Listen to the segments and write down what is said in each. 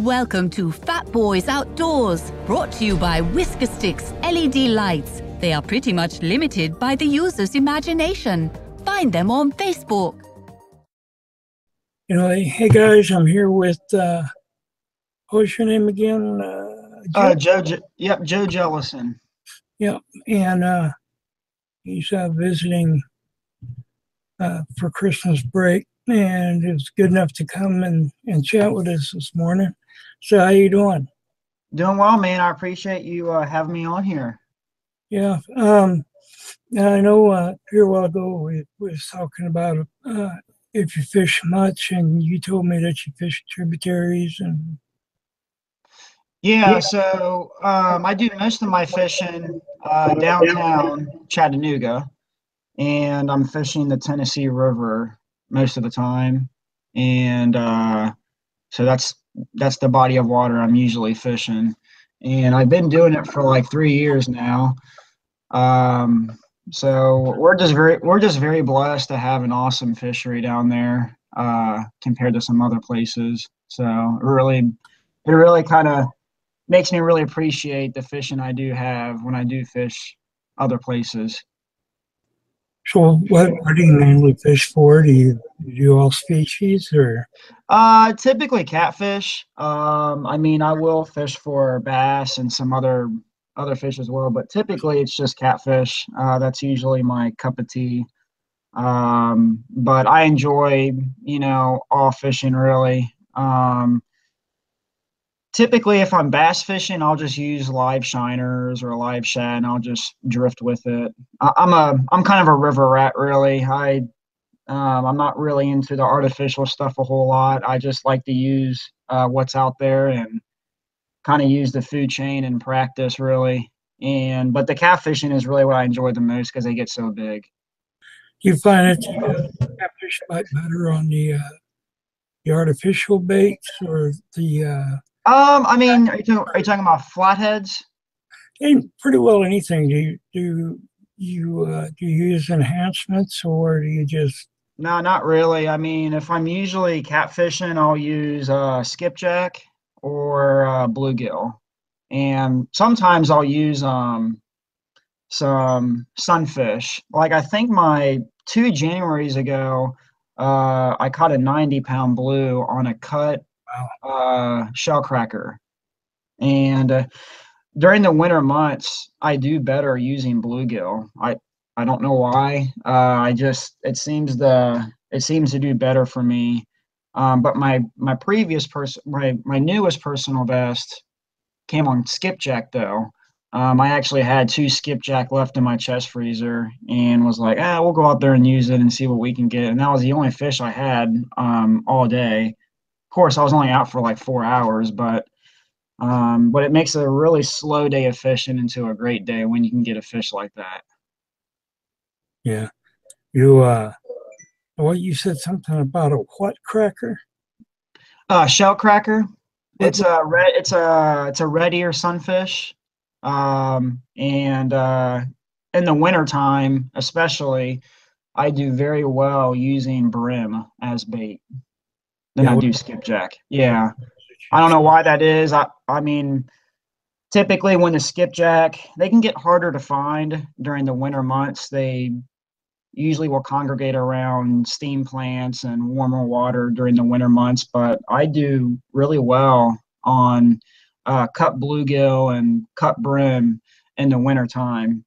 Welcome to Fat Boyz Outdoors, brought to you by Whisker Sticks LED lights. They are pretty much limited by the user's imagination. Find them on Facebook. Hey guys, I'm here with, what's your name again? Joe. Joe Jellison. Yeah, and he's visiting for Christmas break, and it was good enough to come and chat with us this morning. So how you doing? Doing well, man. I appreciate you having me on here. Yeah, I know here a while ago we was talking about if you fish much, and you told me that you fish tributaries and. Yeah, so I do most of my fishing downtown Chattanooga, and I'm fishing the Tennessee River most of the time, and so that's the body of water I'm usually fishing, and I've been doing it for like 3 years now. So we're just very blessed to have an awesome fishery down there compared to some other places. So it really kind of makes me really appreciate the fishing I do have when I do fish other places. So what do you mainly fish for? Do you do all species or? Typically catfish. I mean, I will fish for bass and some other fish as well, but typically it's just catfish. That's usually my cup of tea. But I enjoy, all fishing really. Typically, if I'm bass fishing, I'll just use live shiners or a live shad, and I'll just drift with it. I'm kind of a river rat, really. I'm not really into the artificial stuff a whole lot. I just like to use what's out there and kind of use the food chain in practice, really. But the catfishing is really what I enjoy the most because they get so big. Do you find that you catfish bite better on the artificial baits or the? I mean, are you talking about flatheads? Pretty well anything. Do you use enhancements or do you just? No, not really. I mean, if I'm usually catfishing, I'll use skipjack or bluegill, and sometimes I'll use some sunfish. Like I think my 2 Januaries ago, I caught a 90-pound blue on a cut shell cracker, and during the winter months, I do better using bluegill. I don't know why. It seems to do better for me. But my newest personal best came on skipjack though. I actually had 2 skipjack left in my chest freezer and was like, we'll go out there and use it and see what we can get. And that was the only fish I had all day. Of course, I was only out for like 4 hours, but it makes a really slow day of fishing into a great day when you can get a fish like that. Yeah, you what you said something about a what cracker? Shell cracker. It's a red ear sunfish. And in the wintertime, especially, I do very well using brim as bait than I do skipjack. Yeah. I don't know why that is. I mean, typically when the skipjack, they can get harder to find during the winter months. They usually will congregate around steam plants and warmer water during the winter months, but I do really well on cut bluegill and cut brim in the winter time.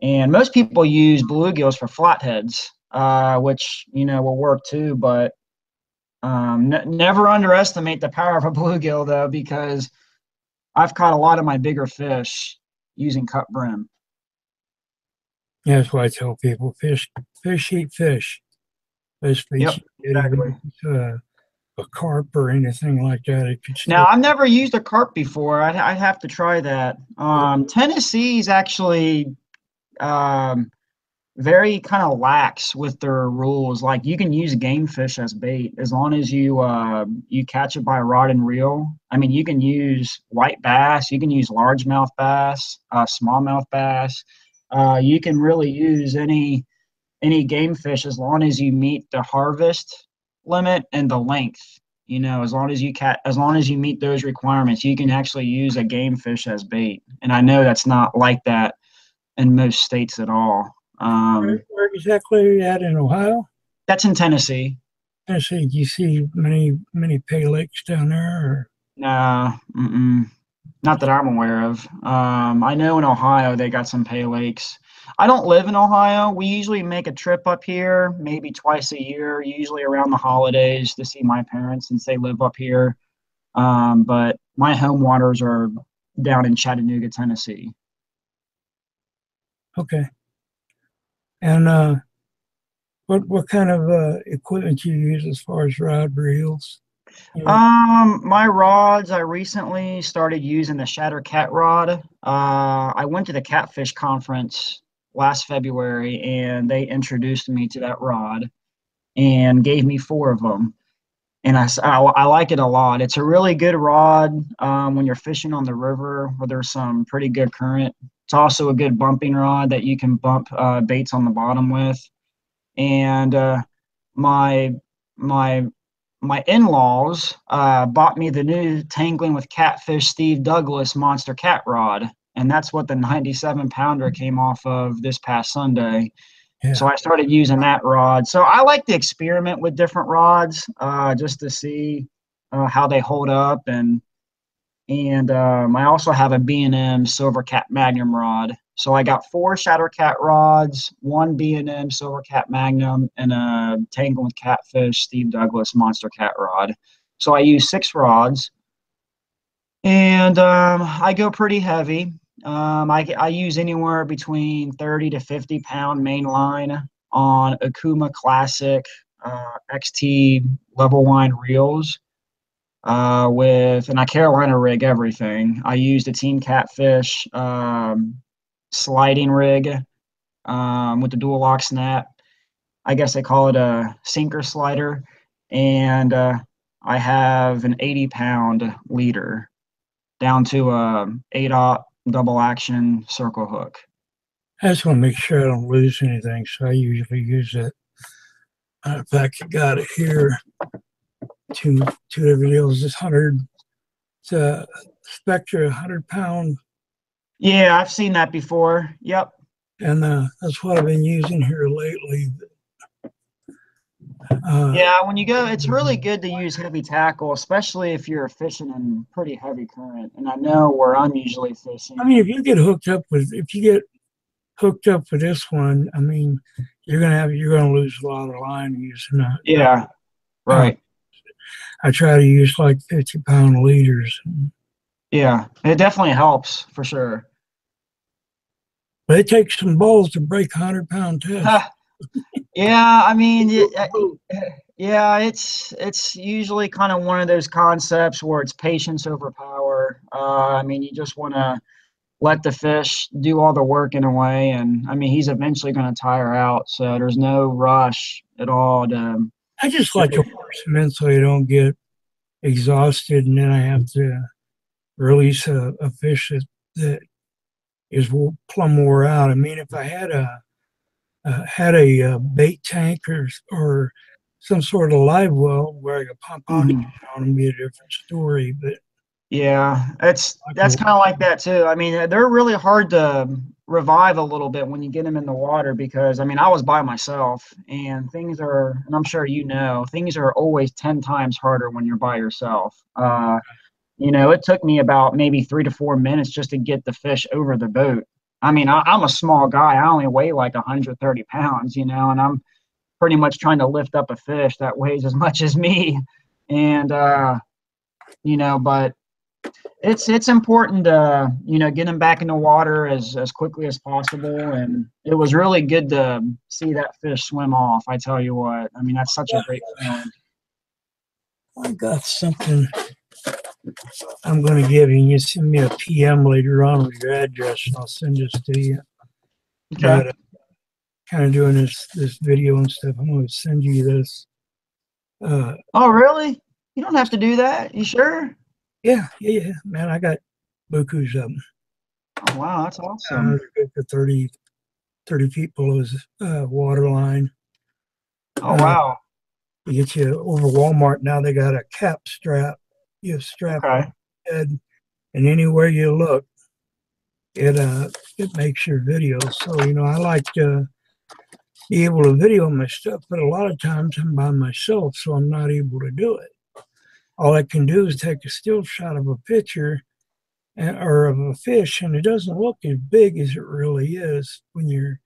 And most people use bluegills for flatheads, which, will work too, but never underestimate the power of a bluegill though, because I've caught a lot of my bigger fish using cut brim. Yeah, that's why I tell people fish eat fish. Yep, exactly. A carp or anything like that. Now, I've never used a carp before. I'd have to try that. Tennessee's actually very kind of lax with their rules. Like you can use game fish as bait as long as you catch it by rod and reel. I mean, you can use white bass, you can use largemouth bass, smallmouth bass. You can really use any game fish as long as you meet the harvest limit and the length. You know, as long as you meet those requirements, you can actually use a game fish as bait. And I know that's not like that in most states at all. Where exactly are you at in Ohio? That's in Tennessee. Tennessee, do you see many pay lakes down there? Or? Nah, not that I'm aware of. I know in Ohio they got some pay lakes. I don't live in Ohio. We usually make a trip up here, maybe twice a year, usually around the holidays to see my parents since they live up here. But my home waters are down in Chattanooga, Tennessee. Okay. And what kind of equipment do you use as far as rod reels? Yeah. My rods, I recently started using the Shatter Cat rod. I went to the Catfish conference last February and they introduced me to that rod and gave me 4 of them. And I like it a lot. It's a really good rod when you're fishing on the river where there's some pretty good current. It's also a good bumping rod that you can bump baits on the bottom with. And my my my in-laws bought me the new Tangling with Catfish Steve Douglas Monster Cat Rod, and that's what the 97 pounder came off of this past Sunday. So I started using that rod. So I like to experiment with different rods just to see how they hold up, and I also have a B&M Silver Cat Magnum rod. So I got 4 Shatter Cat rods, 1 B&M Silver Cat Magnum, and a Tangle with Catfish Steve Douglas Monster Cat rod. So I use 6 rods, and I go pretty heavy. I use anywhere between 30 to 50 pound main line on Akuma Classic XT level line reels and I Carolina rig everything. I used a Team Catfish sliding rig with the dual lock snap. I guess they call it a sinker slider. And I have an 80-pound leader down to a 8/0 double action circle hook. I just want to make sure I don't lose anything, so I usually use it. In fact, I got it here. Two different deals. This 100, it's a Spectra 100-pound. Yeah, I've seen that before. Yep. And that's what I've been using here lately. Yeah, when you go, it's really good to use heavy tackle, especially if you're fishing in pretty heavy current. And I know where I'm usually fishing. I mean, if you get hooked up with this one, I mean, you're gonna lose a lot of line using that. Yeah, right. I try to use like 50-pound leaders. Yeah, it definitely helps for sure. But it takes some balls to break 100-pound test. Yeah, I mean, yeah, it's usually kind of one of those concepts where it's patience over power. I mean, you just want to let the fish do all the work in a way, and I mean, he's eventually going to tire out, so there's no rush at all to. I just like to force him in so you don't get exhausted, and then I have to release a fish that is plumb wore out. I mean, if I had a bait tank or some sort of live well where I could pump oxygen on them, be a different story. But yeah, that's kind of like that too. I mean, they're really hard to revive a little bit when you get them in the water because I mean, I was by myself and I'm sure you know, things are always 10 times harder when you're by yourself. You know, it took me about maybe 3 to 4 minutes just to get the fish over the boat. I mean, I'm a small guy. I only weigh like 130 pounds, you know, and I'm pretty much trying to lift up a fish that weighs as much as me. And, you know, but it's important to, you know, get them back in the water as quickly as possible. And it was really good to see that fish swim off. I tell you what, I mean, that's such a great feeling. I got something I'm going to give you. You send me a PM later on with your address, and I'll send this to you. Okay. But kind of doing this video and stuff. I'm going to send you this. Oh, really? You don't have to do that. You sure? Yeah. Man, I got bukus of them. Oh, wow, that's awesome. They're good for 30 feet below his water line. Oh, wow. You get you over Walmart now. They got a cap strap. You strap Okay. your head, and anywhere you look, it makes your videos. So I like to be able to video my stuff, but a lot of times I'm by myself, so I'm not able to do it. All I can do is take a still shot of a picture or of a fish, and it doesn't look as big as it really is when you're,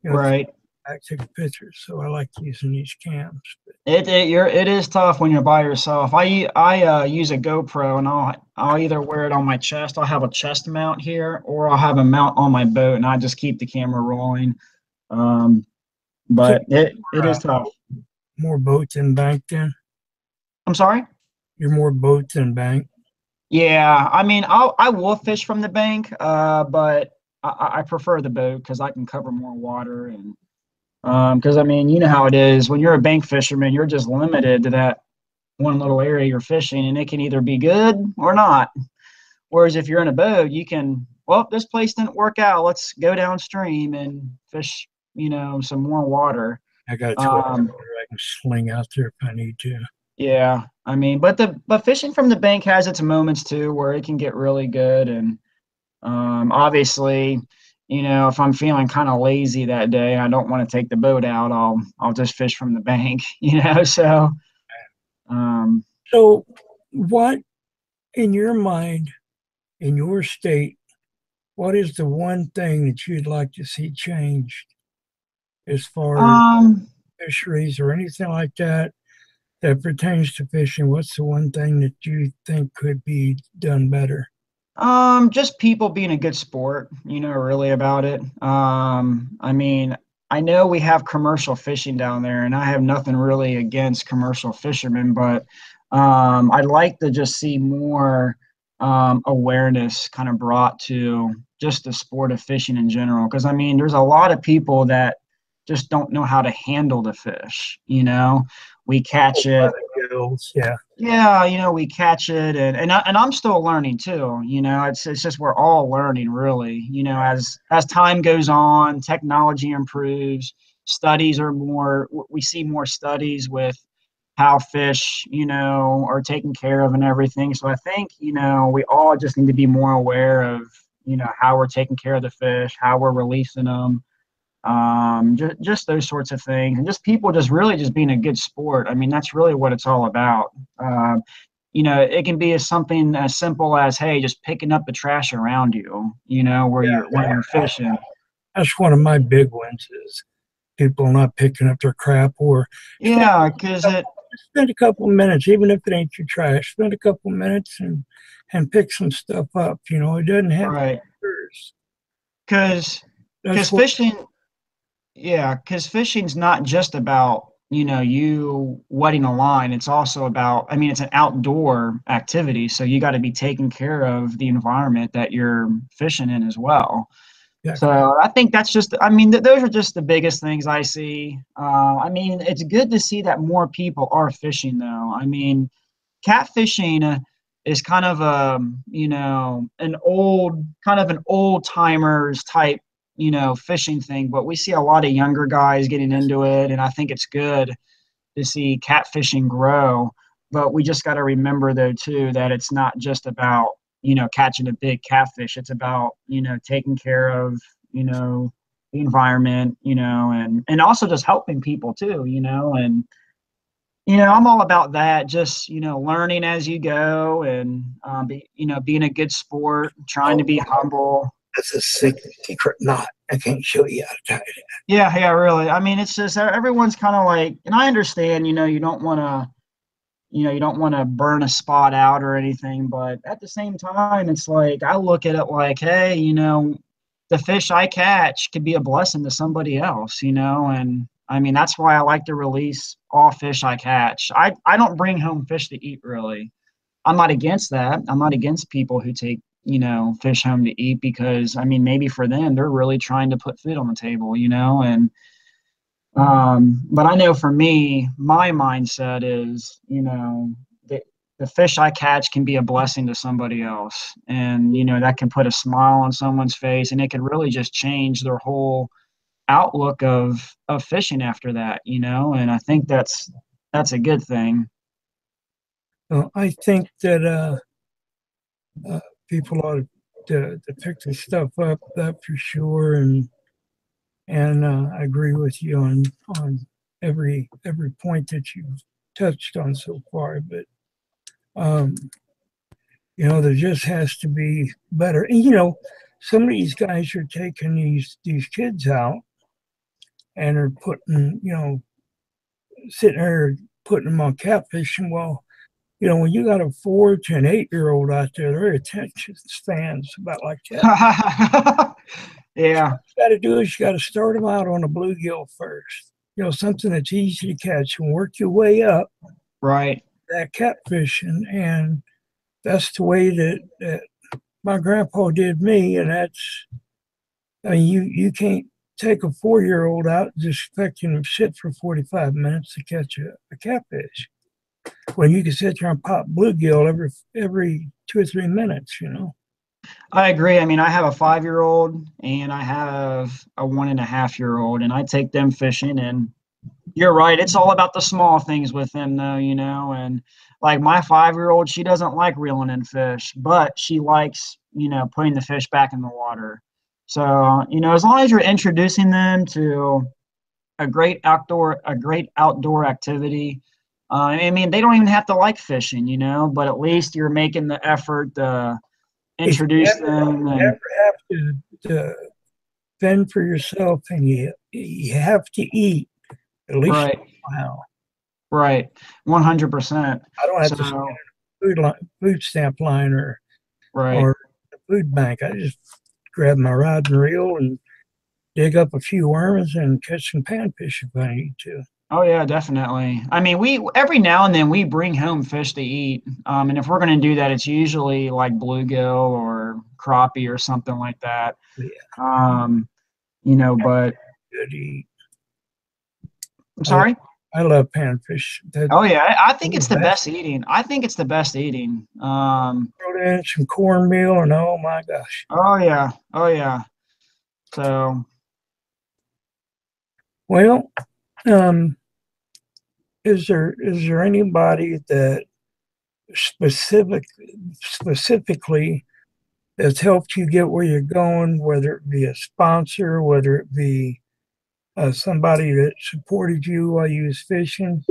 Right. back taking pictures. So I like using these cams. It is tough when you're by yourself. I use a GoPro, and I'll either wear it on my chest. I'll have a chest mount here, or I'll have a mount on my boat, and I just keep the camera rolling. So But it is tough. more boat than bank then? I'm sorry? You're more boat than bank? Yeah, I mean, I will fish from the bank, but I prefer the boat because I can cover more water, and because I mean, you know how it is when you're a bank fisherman, you're just limited to that one little area you're fishing, and it can either be good or not. Whereas if you're in a boat, you can, well, this place didn't work out. Let's go downstream and fish, some more water. I got a 12 Um, I can sling out there if I need to. Yeah, I mean, but fishing from the bank has its moments too, where it can get really good, and obviously, if I'm feeling kind of lazy that day, I don't want to take the boat out. I'll just fish from the bank, So, um, So, what in your mind, in your state, what is the one thing that you'd like to see changed as far as um, fisheries or anything like that that pertains to fishing? What's the one thing that you think could be done better? just people being a good sport, really about it. I mean, I know we have commercial fishing down there, and I have nothing really against commercial fishermen, but I'd like to just see more awareness kind of brought to just the sport of fishing in general. Because I mean, there's a lot of people that just don't know how to handle the fish. We catch it. Yeah. Yeah, we catch it, and I'm still learning too. It's just we're all learning really. As time goes on, technology improves, studies are more. We see more studies with how fish, are taken care of and everything. So I think we all just need to be more aware of how we're taking care of the fish, how we're releasing them, just those sorts of things, and just people just really just being a good sport. I mean, that's really what it's all about. It can be something as simple as, hey, just picking up the trash around you, where you're fishing. That's one of my big ones is people not picking up their crap or Yeah, because spend a couple of minutes, even if it ain't your trash, spend a couple of minutes and pick some stuff up. It doesn't have right, to. because What fishing. Yeah, because fishing's not just about, you wetting a line. It's also about, I mean, it's an outdoor activity. So you got to be taking care of the environment that you're fishing in as well. So I think that's just, I mean, those are just the biggest things I see. I mean, it's good to see that more people are fishing, though. I mean, catfishing is kind of an old timers type fishing thing, but we see a lot of younger guys getting into it, and I think it's good to see catfishing grow. But we just got to remember though too that it's not just about catching a big catfish. It's about taking care of the environment, and also just helping people too, and I'm all about that. Just learning as you go, and being a good sport, trying to be humble. That's a secret knot. I can't show you how to tie it. Yeah, really. I mean, it's just everyone's kind of like, and I understand, you don't want to, you don't want to burn a spot out or anything, but at the same time, it's like I look at it like, hey, the fish I catch could be a blessing to somebody else, and I mean that's why I like to release all fish I catch. I don't bring home fish to eat really. I'm not against that. I'm not against people who take fish home to eat because I mean maybe for them they're really trying to put food on the table, and but I know for me, my mindset is, the fish I catch can be a blessing to somebody else. And, that can put a smile on someone's face and it can really just change their whole outlook of fishing after that, and I think that's that's a good thing. Well, I think that people ought to pick this stuff up, that for sure, and I agree with you on every point that you've touched on so far. But um, there just has to be better. And some of these guys are taking these kids out and are putting, sitting there putting them on catfishing. Well, when you got a 4 to an 8-year-old out there, their attention spans about like that. Yeah. What you got to do is you got to start them out on a bluegill first. Something that's easy to catch and work your way up. Right. That catfishing, and that's the way that my grandpa did me, and you can't take a 4-year-old out and just expect him to sit for 45 minutes to catch a catfish. When you can sit there and pop bluegill every 2 or 3 minutes, I agree. I mean, I have a 5-year-old and I have a 1.5-year-old, and I take them fishing, and you're right. It's all about the small things with them, though, and like my 5-year-old, she doesn't like reeling in fish, but she likes, putting the fish back in the water. So, as long as you're introducing them to a great outdoor activity, I mean, they don't even have to like fishing, but at least you're making the effort to introduce them. You And ever have to fend for yourself, and you have to eat at least right, a mile. right, 100%. I don't have to So, stand in a food stamp line or right. a food bank. I just grab my rod and reel and dig up a few worms and catch some panfish if I need to. Oh yeah, definitely. I mean, we every now and then we bring home fish to eat, and if we're going to do that, it's usually like bluegill or crappie or something like that. Yeah, But good to eat. I'm sorry. I love panfish. Oh yeah, I think it's the best eating. I think it's the best eating. Throw in some cornmeal, and oh my gosh. Oh yeah, oh yeah. So, Well, is there anybody that specifically that's helped you get where you're going, whether it be a sponsor, whether it be somebody that supported you while you was fishing?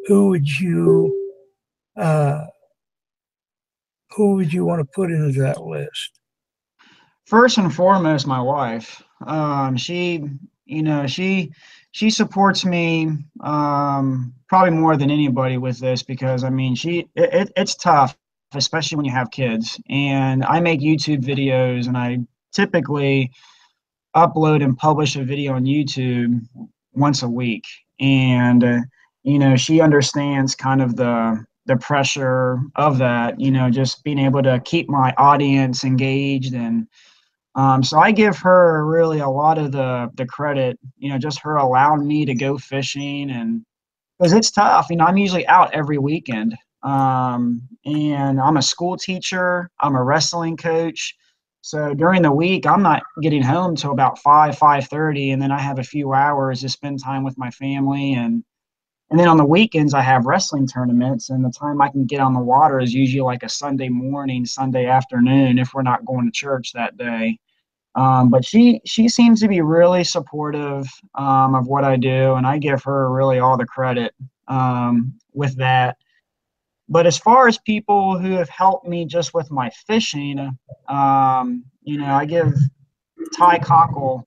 Who would you uh, want to put into that list? first and foremost, my wife. She supports me probably more than anybody with this, because I mean, it's tough, especially when you have kids. And I make YouTube videos, and I typically upload and publish a video on YouTube once a week. And she understands kind of the pressure of that. Just being able to keep my audience engaged, and so I give her really a lot of the credit. Just her allowing me to go fishing, and because it's tough. I'm usually out every weekend, and I'm a school teacher. I'm a wrestling coach. So during the week, I'm not getting home till about 5:30, and then I have a few hours to spend time with my family, and then on the weekends I have wrestling tournaments, and the time I can get on the water is usually like a Sunday morning, Sunday afternoon if we're not going to church that day. But she seems to be really supportive of what I do, and I give her really all the credit with that. But as far as people who have helped me just with my fishing, I give Ty Conkle.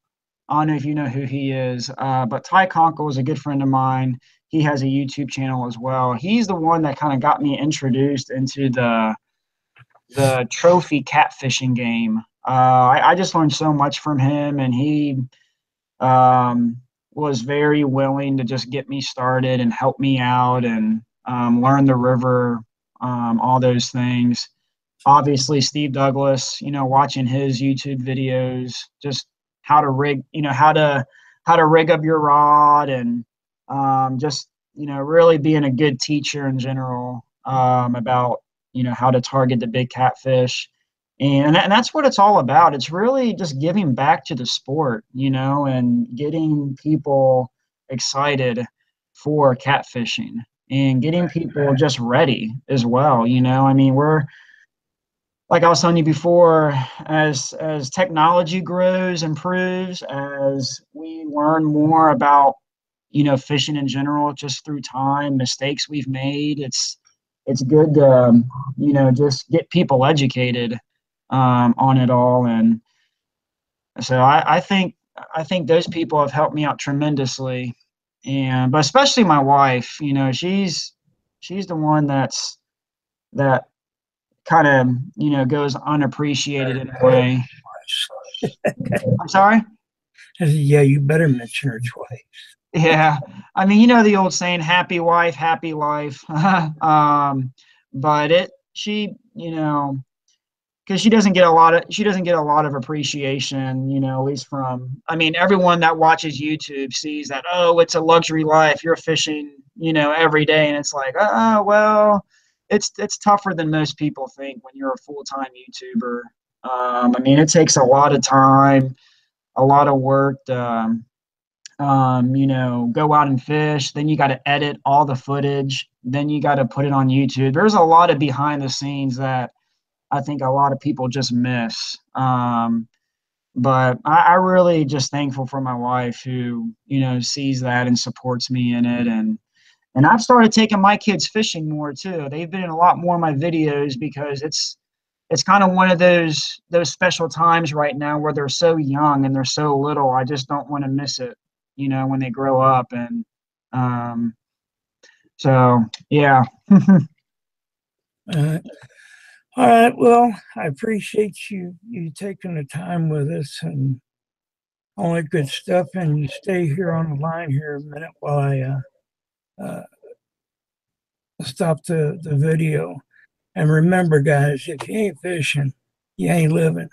I don't know if you know who he is, but Ty Conkle is a good friend of mine. He has a YouTube channel as well. He's the one that kind of got me introduced into the trophy catfishing game. I just learned so much from him, and he was very willing to just get me started and help me out, and learn the river, all those things. Obviously, Steve Douglas, watching his YouTube videos, just how to rig, how to rig up your rod, and just really being a good teacher in general, about how to target the big catfish. And that's what it's all about. It's really just giving back to the sport, and getting people excited for catfishing. and getting people just ready as well. You know, I mean, we're like I was telling you before, as technology grows, improves, as we learn more about, you know, fishing in general, just through time, mistakes we've made, it's good to, you know, just get people educated on it all. And so I think those people have helped me out tremendously. And but especially my wife, you know, she's the one that kind of, you know, goes unappreciated in a way. I'm sorry. I said, yeah, you better mention her twice. Yeah, I mean, you know the old saying, "Happy wife, happy life." But she, you know, because she doesn't get a lot of appreciation, you know, at least from, I mean, everyone that watches YouTube sees that, oh, it's a luxury life, you're fishing, you know, every day, and it's like, well, it's tougher than most people think when you're a full-time YouTuber. I mean, it takes a lot of time, a lot of work to, you know, go out and fish. Then you got to edit all the footage. Then you got to put it on YouTube. There's a lot of behind the scenes that I think a lot of people just miss. But I really just thankful for my wife who, you know, sees that and supports me in it. And I've started taking my kids fishing more too. They've been in a lot more of my videos because it's kind of one of those special times right now where they're so young and they're so little. I just don't want to miss it, you know, when they grow up. And um, so yeah. Uh, all right. Well, I appreciate you taking the time with us and all that good stuff. And you stay here on the line here a minute while I stop the video. And remember, guys, if you ain't fishing, you ain't living.